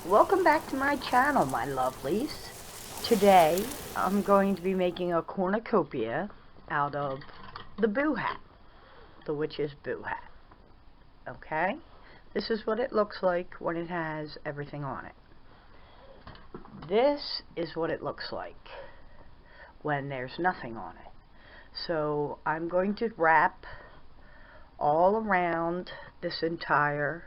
Welcome back to my channel, my lovelies. Today I'm going to be making a cornucopia out of the Boo hat, the witch's Boo hat. Okay? This is what it looks like when it has everything on it. This is what it looks like when there's nothing on it. So I'm going to wrap all around this entire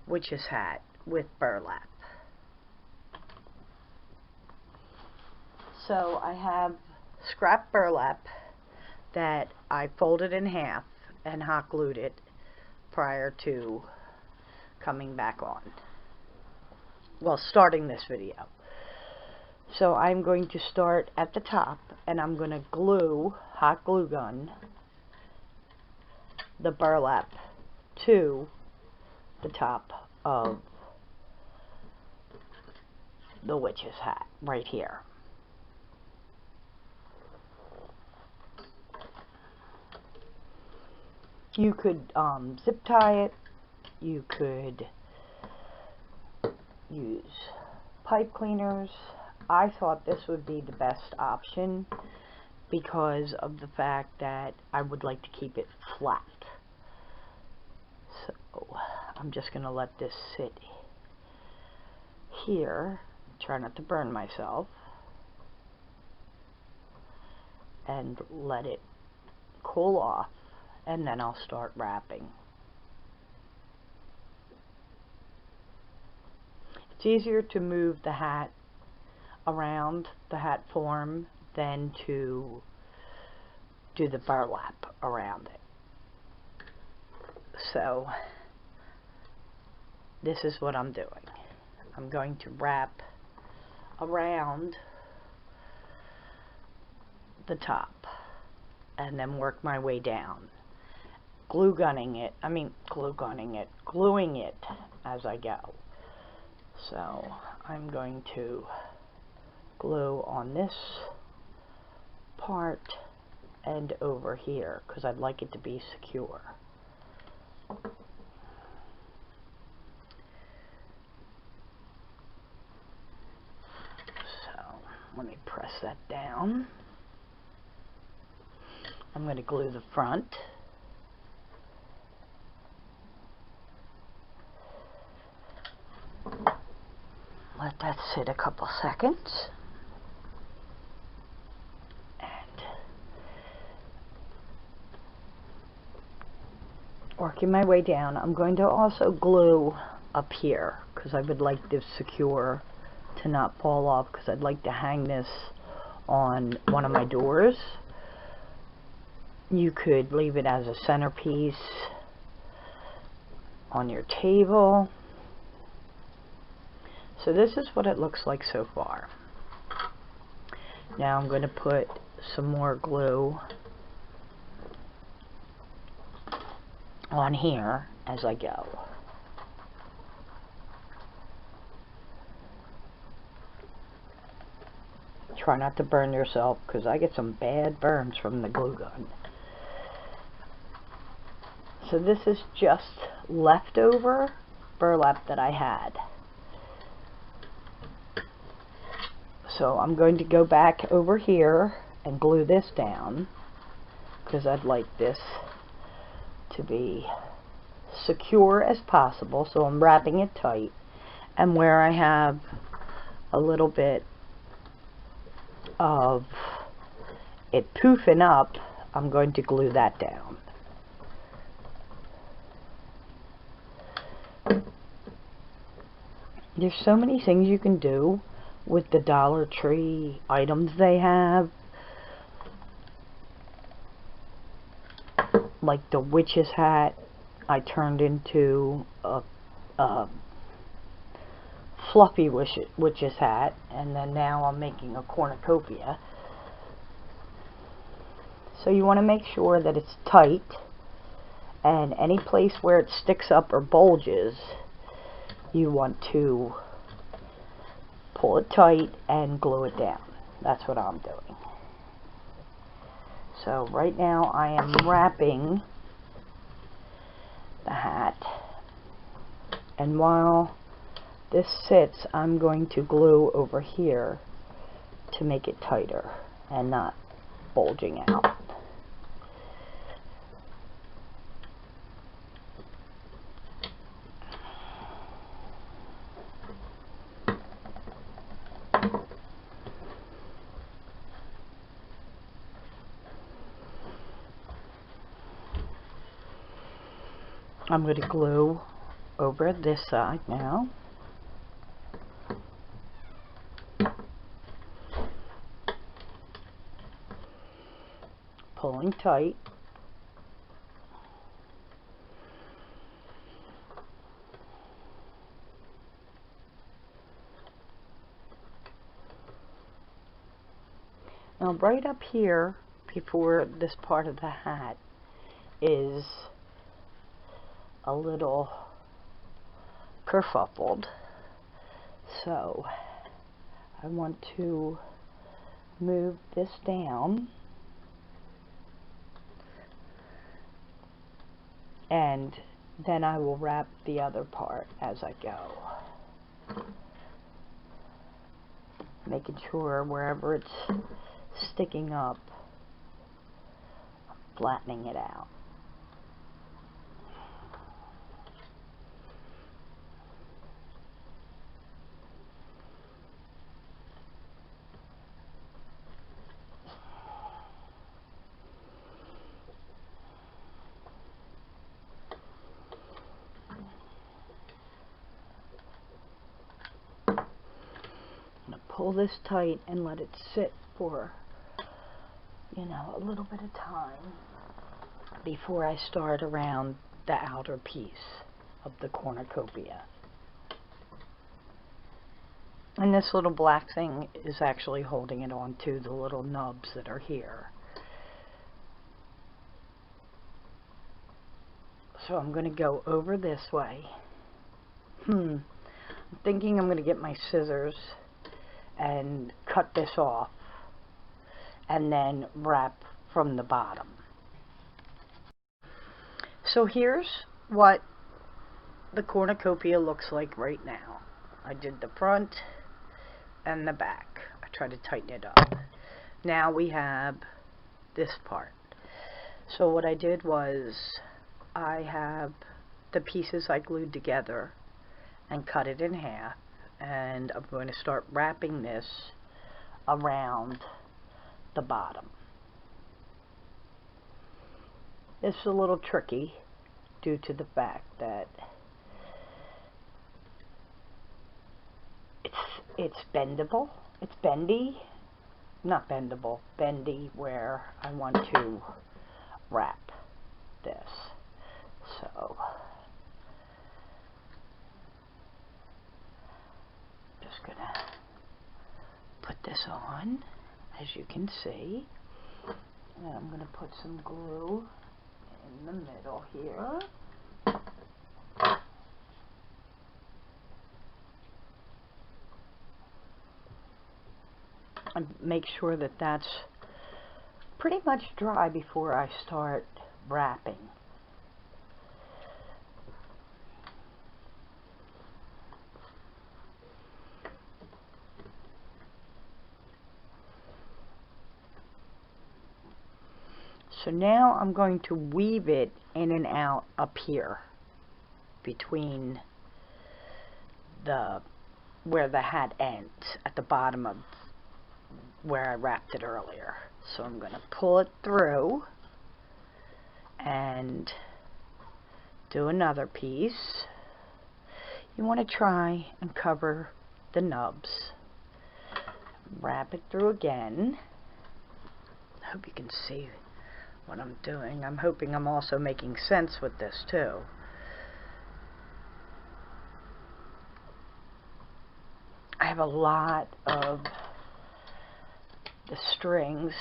witch's hat with burlap. So I have scrap burlap that I folded in half and hot glued it prior to coming back on. Well, starting this video. So I'm going to start at the top and I'm going to glue, hot glue gun, the burlap to the top of the witch's hat right here. You could zip tie it, you could use pipe cleaners. I thought this would be the best option because of the fact that I would like to keep it flat. So I'm just going to let this sit here, try not to burn myself, and let it cool off, and then I'll start wrapping. It's easier to move the hat around the hat form than to do the burlap around it. So this is what I'm doing. I'm going to wrap around the top and then work my way down, gluing it as I go. So I'm going to glue on this part and over here because I'd like it to be secure. So let me press that down. I'm going to glue the front. Let that sit a couple seconds. And working my way down, I'm going to also glue up here because I would like this secure to not fall off, because I'd like to hang this on one of my doors. You could leave it as a centerpiece on your table. So this is what it looks like so far. Now I'm going to put some more glue on here as I go. Try not to burn yourself because I get some bad burns from the glue gun. So this is just leftover burlap that I had. So I'm going to go back over here and glue this down because I'd like this to be secure as possible. So I'm wrapping it tight, and where I have a little bit of it poofing up, I'm going to glue that down. There's so many things you can do with the Dollar Tree items they have, like the witch's hat I turned into a fluffy witch's hat, and then now I'm making a cornucopia. So you want to make sure that it's tight, and any place where it sticks up or bulges, you want to pull it tight and glue it down. That's what I'm doing. So right now I am wrapping the hat And while this sits, I'm going to glue over here to make it tighter and not bulging out. I'm going to glue over this side now. Pulling tight. Now right up here before this part of the hat is a little kerfuffled, so I want to move this down and then I will wrap the other part as I go, making sure wherever it's sticking up, flattening it out. Pull this tight and let it sit for, you know, a little bit of time before I start around the outer piece of the cornucopia. And this little black thing is actually holding it on to the little nubs that are here. So I'm going to go over this way. I'm thinking I'm going to get my scissors and cut this off and then wrap from the bottom. So here's what the cornucopia looks like right now. I did the front and the back. I tried to tighten it up. Now we have this part. So what I did was I have the pieces I glued together and cut it in half, and I'm going to start wrapping this around the bottom. It's a little tricky due to the fact that it's bendable. It's bendy. Not bendable, bendy, where I want to wrap this. So just gonna put this on, as you can see, and I'm gonna put some glue in the middle here. And make sure that that's pretty much dry before I start wrapping. So now I'm going to weave it in and out up here between where the hat ends at the bottom of where I wrapped it earlier. So I'm going to pull it through and do another piece. You want to try and cover the nubs. Wrap it through again. I hope you can see what I'm doing. I'm hoping I'm also making sense with this too. I have a lot of the strings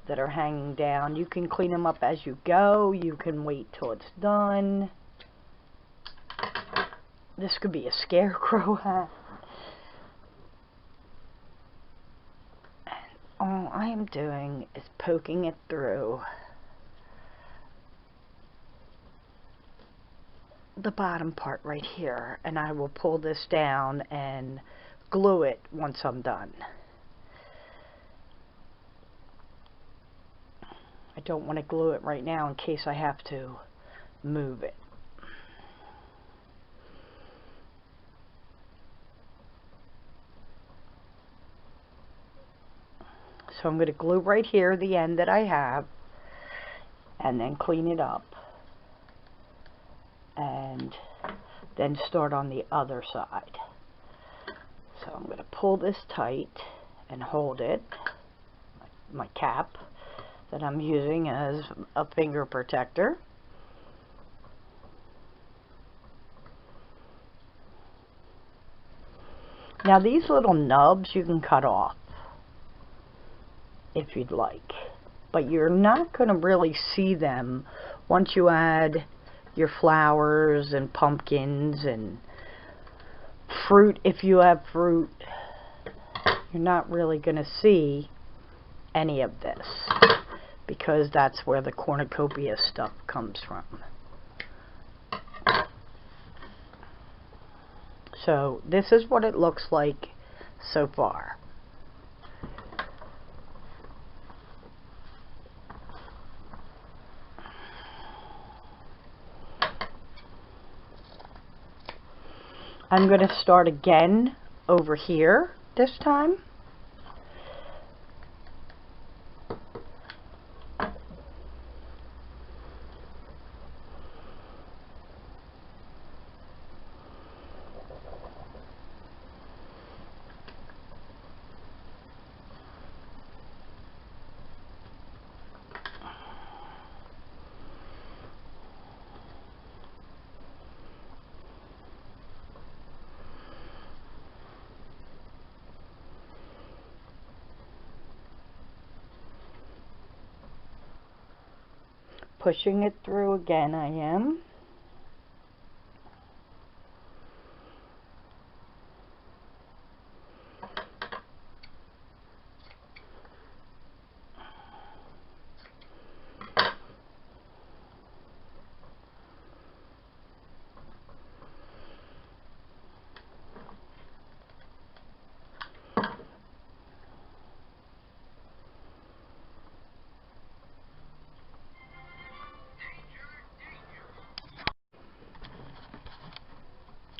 that are hanging down. You can clean them up as you go. You can wait till it's done. This could be a scarecrow hat. And all I am doing is poking it through the bottom part right here, and I will pull this down and glue it once I'm done. I don't want to glue it right now in case I have to move it. So I'm going to glue right here the end that I have, and then clean it up, and then start on the other side. So I'm going to pull this tight and hold it, my cap that I'm using as a finger protector. Now these little nubs you can cut off if you'd like, but you're not going to really see them once you add your flowers and pumpkins and fruit. If you have fruit, you're not really going to see any of this because that's where the cornucopia stuff comes from. So this is what it looks like so far. I'm going to start again over here this time. Pushing it through again, I am.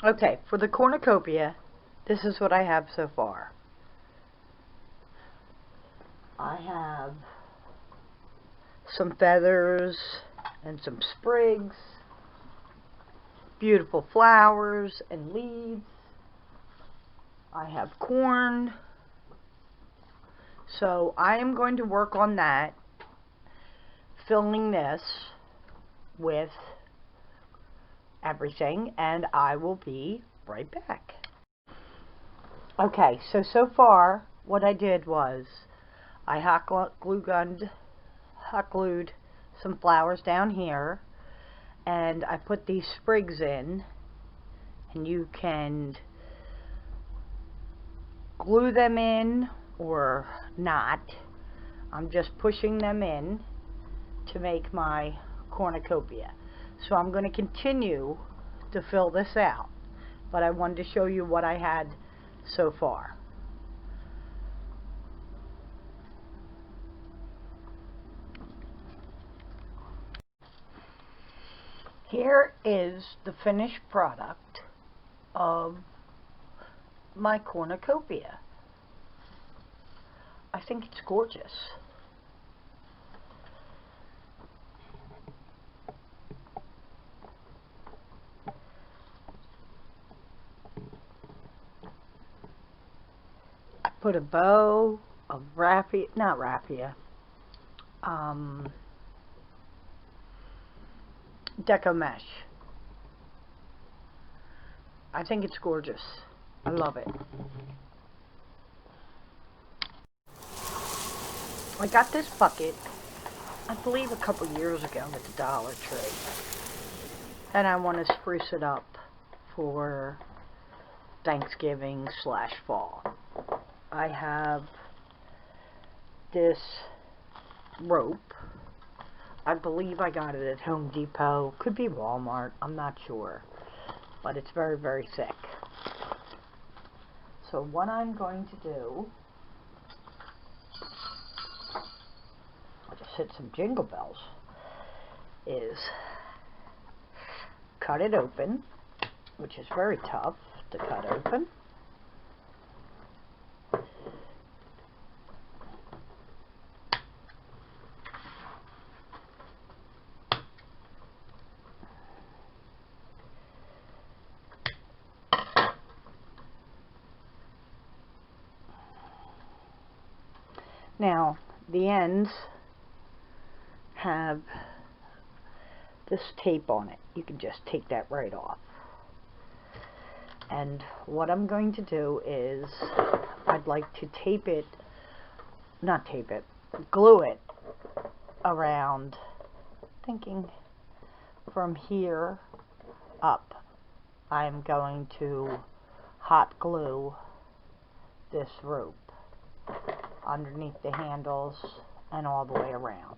Okay, for the cornucopia, this is what I have so far. I have some feathers and some sprigs, beautiful flowers and leaves. I have corn. So I am going to work on that, filling this with everything, and I will be right back. Okay, so far what I did was I hot glued some flowers down here, and I put these sprigs in, and you can glue them in or not. I'm just pushing them in to make my cornucopia. So I'm going to continue to fill this out, but I wanted to show you what I had so far. Here is the finished product of my cornucopia. I think it's gorgeous. I put a bow of raffia, not raffia, deco mesh. I think it's gorgeous. I love it. I got this bucket, I believe a couple years ago at the Dollar Tree, and I want to spruce it up for Thanksgiving / fall. I have this rope. I believe I got it at Home Depot. Could be Walmart. I'm not sure. But it's very, very thick. So what I'm going to do, I'll just hit some jingle bells, is cut it open, which is very tough to cut open. Now, the ends have this tape on it. You can just take that right off. And what I'm going to do is, I'd like to glue it around, thinking from here up. I'm going to hot glue this rope underneath the handles and all the way around.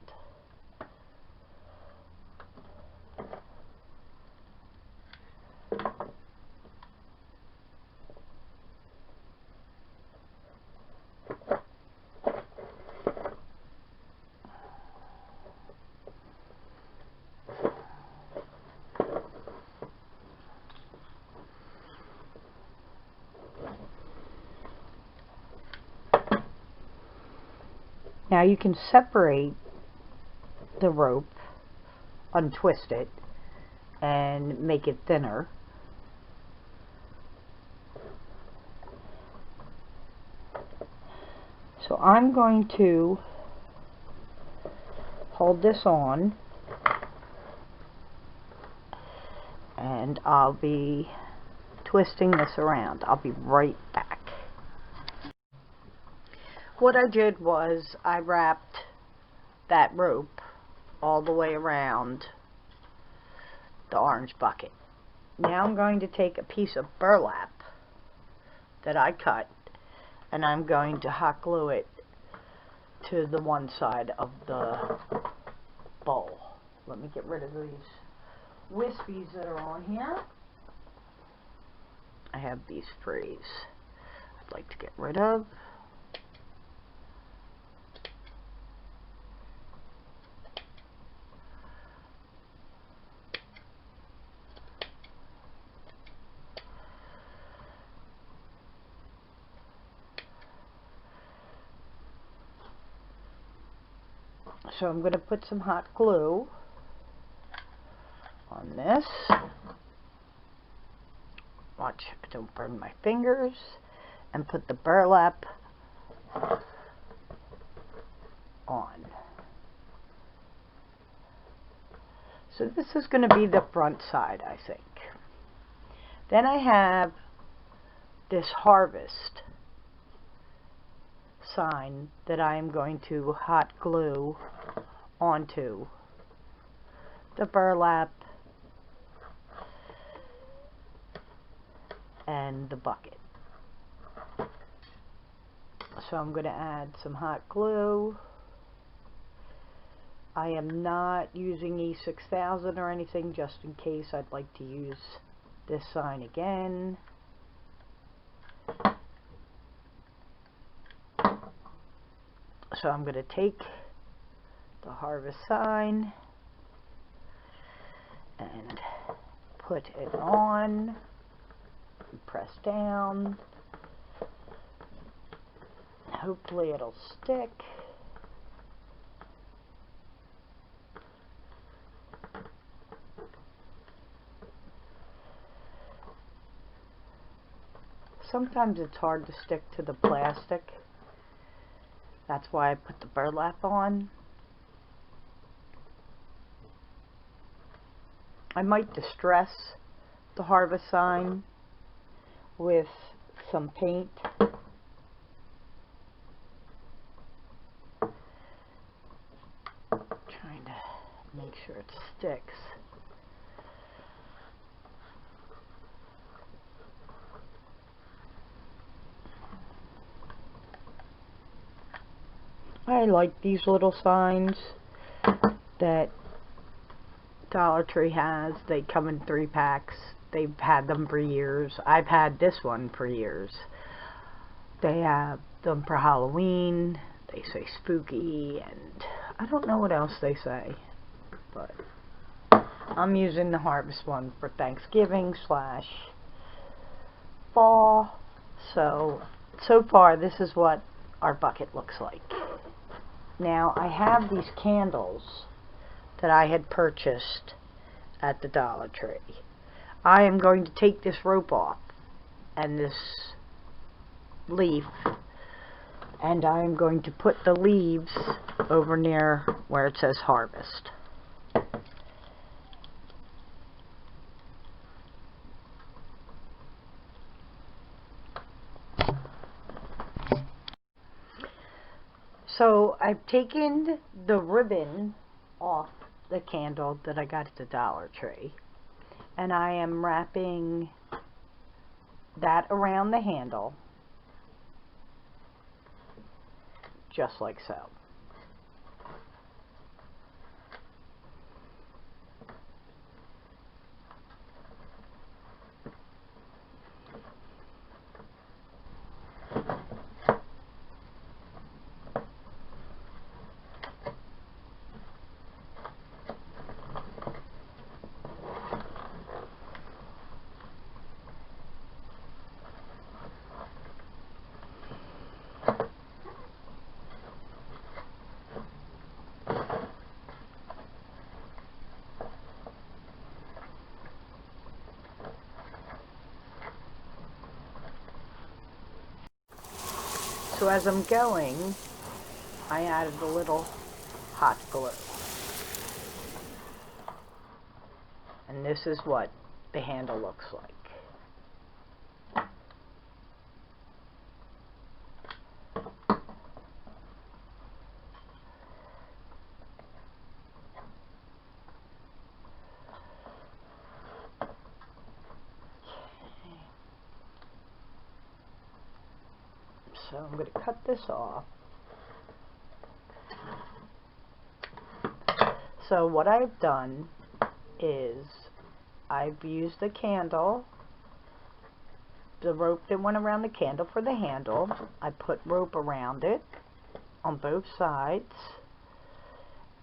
Now you can separate the rope, untwist it, and make it thinner. So I'm going to hold this on, and I'll be twisting this around. I'll be right back. What I did was I wrapped that rope all the way around the orange bucket. Now I'm going to take a piece of burlap that I cut, and I'm going to hot glue it to the one side of the bowl. Let me get rid of these wispies that are on here. I have these frees I'd like to get rid of. So I'm going to put some hot glue on this. Watch, I don't burn my fingers. And put the burlap on. So this is going to be the front side, I think. Then I have this harvest sign that I am going to hot glue onto the burlap and the bucket. So I'm going to add some hot glue. I am not using E6000 or anything, just in case I'd like to use this sign again. So I'm going to take the harvest sign and put it on, and press down. Hopefully it'll stick. Sometimes it's hard to stick to the plastic. That's why I put the burlap on. I might distress the harvest sign with some paint. Trying to make sure it sticks. I like these little signs that Dollar Tree has. They come in 3-packs. They've had them for years. I've had this one for years. They have them for Halloween. They say spooky, and I don't know what else they say, but I'm using the harvest one for Thanksgiving / fall. So far this is what our bucket looks like. Now I have these candles that I had purchased at the Dollar Tree. I am going to take this rope off and this leaf, and I am going to put the leaves over near where it says harvest. So I've taken the ribbon off the candle that I got at the Dollar Tree, and I am wrapping that around the handle, just like so. So as I'm going, I added a little hot glue. And this is what the handle looks like. So I'm going to cut this off. So what I've done is I've used the candle, the rope that went around the candle for the handle. I put rope around it on both sides,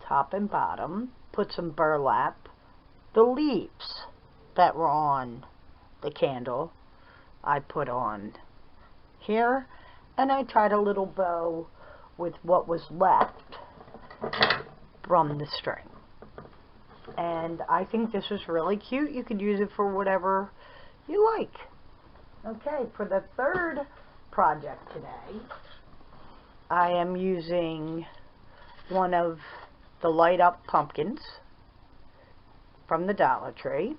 top and bottom. Put some burlap. The leaves that were on the candle I put on here, and I tied a little bow with what was left from the string. And I think this is really cute. You could use it for whatever you like. Okay, for the third project today, I am using one of the light up pumpkins from the Dollar Tree.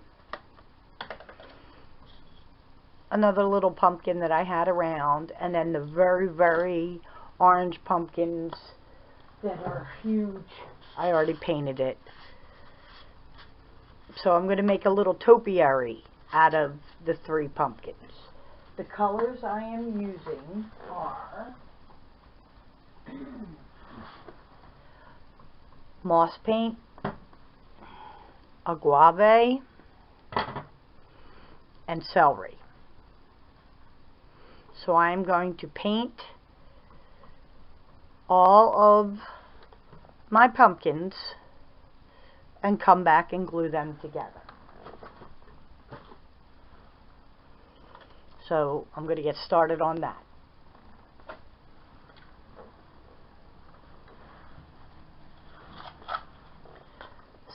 Another little pumpkin that I had around, and then the very, very orange pumpkins that are huge. I already painted it. So I'm going to make a little topiary out of the 3 pumpkins. The colors I am using are moss paint, agave, and celery. So I'm going to paint all of my pumpkins and come back and glue them together. So I'm going to get started on that.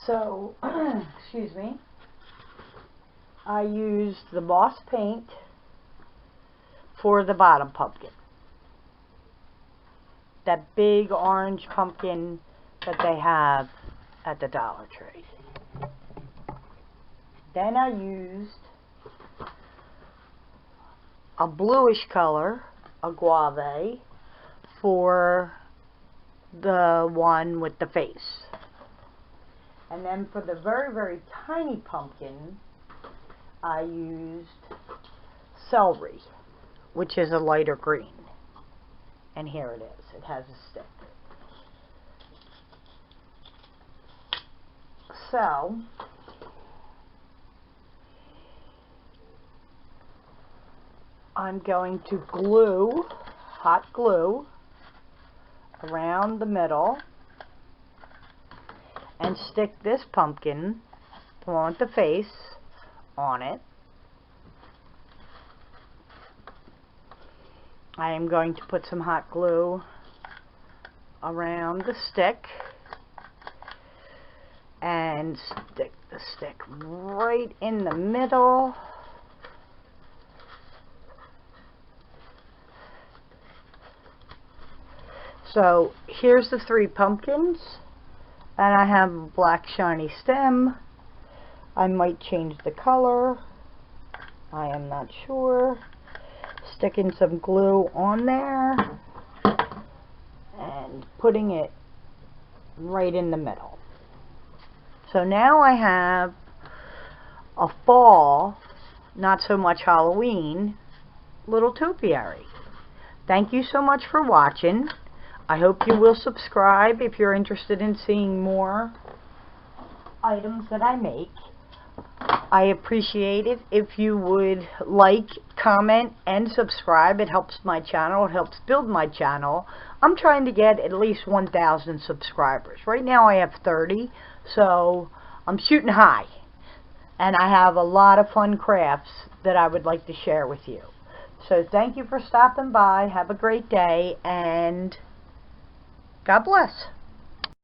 So, excuse me, I used the moss paint for the bottom pumpkin. That big orange pumpkin that they have at the Dollar Tree. Then I used a bluish color, agave, for the one with the face. And then for the very, very tiny pumpkin, I used celery, which is a lighter green. And here it is. It has a stick. So, I'm going to glue, hot glue, around the middle and stick this pumpkin, the one with the face, on it. I am going to put some hot glue around the stick and stick the stick right in the middle. So here's the 3 pumpkins, and I have a black shiny stem. I might change the color, I am not sure. Sticking some glue on there and putting it right in the middle. So now I have a fall, not so much Halloween, little topiary. Thank you so much for watching. I hope you will subscribe if you're interested in seeing more items that I make. I appreciate it if you would like, comment, and subscribe. It helps my channel. It helps build my channel. I'm trying to get at least 1,000 subscribers. Right now I have 30, so I'm shooting high. And I have a lot of fun crafts that I would like to share with you. So thank you for stopping by. Have a great day, and God bless.